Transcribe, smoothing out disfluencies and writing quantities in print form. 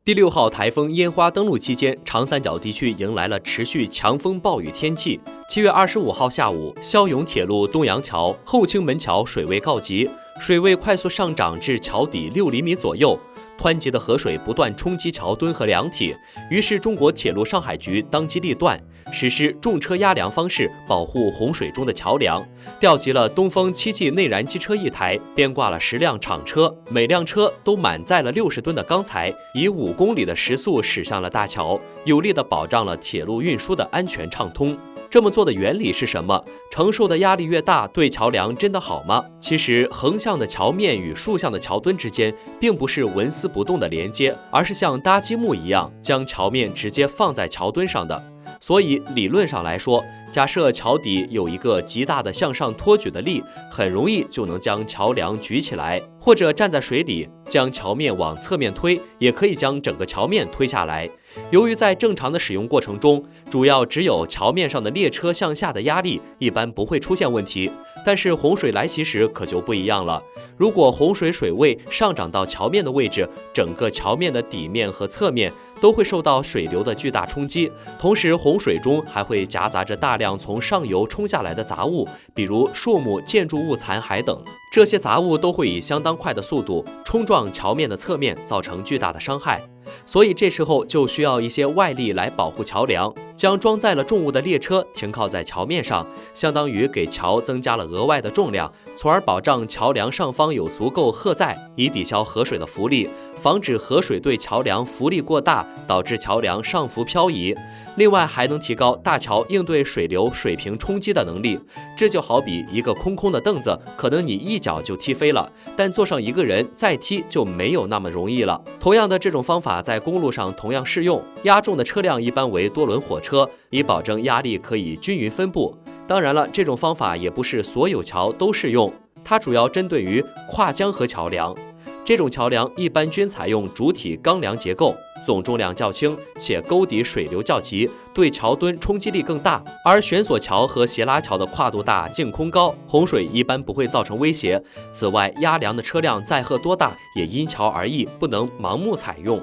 第6号台风烟花登陆期间，长三角地区迎来了持续强风暴雨天气。7月25号下午，孝永铁路东阳桥、后清门桥水位告急，水位快速上涨至桥底6厘米左右。湍急的河水不断冲击桥墩和梁体，于是中国铁路上海局当机立断，实施重车压梁方式保护洪水中的桥梁，调集了东风7系内燃机车1台，编挂了10辆厂车，每辆车都满载了60吨的钢材，以5公里的时速驶向了大桥，有力地保障了铁路运输的安全畅通。这么做的原理是什么？承受的压力越大，对桥梁真的好吗？其实，横向的桥面与竖向的桥墩之间，并不是纹丝不动的连接，而是像搭积木一样，将桥面直接放在桥墩上的。所以，理论上来说，假设桥底有一个极大的向上托举的力，很容易就能将桥梁举起来，或者站在水里，将桥面往侧面推，也可以将整个桥面推下来。由于在正常的使用过程中，主要只有桥面上的列车向下的压力，一般不会出现问题。但是洪水来袭时可就不一样了。如果洪水水位上涨到桥面的位置，整个桥面的底面和侧面都会受到水流的巨大冲击，同时洪水中还会夹杂着大量从上游冲下来的杂物，比如树木、建筑物残骸等。这些杂物都会以相当快的速度冲撞桥面的侧面，造成巨大的伤害。所以这时候就需要一些外力来保护桥梁，将装载了重物的列车停靠在桥面上，相当于给桥增加了额外的重量，从而保障桥梁上方有足够荷载，以抵消河水的浮力，防止河水对桥梁浮力过大，导致桥梁上浮漂移。另外还能提高大桥应对水流水平冲击的能力。这就好比一个空空的凳子，可能你一脚就踢飞了，但坐上一个人再踢就没有那么容易了。同样的，这种方法在公路上同样适用。压重的车辆一般为多轮火车，以保证压力可以均匀分布。当然了，这种方法也不是所有桥都适用，它主要针对于跨江河桥梁。这种桥梁一般均采用主体钢梁结构，总重量较轻，且沟底水流较急，对桥墩冲击力更大。而悬索桥和斜拉桥的跨度大，净空高，洪水一般不会造成威胁。此外，压梁的车辆载荷多大也因桥而异，不能盲目采用。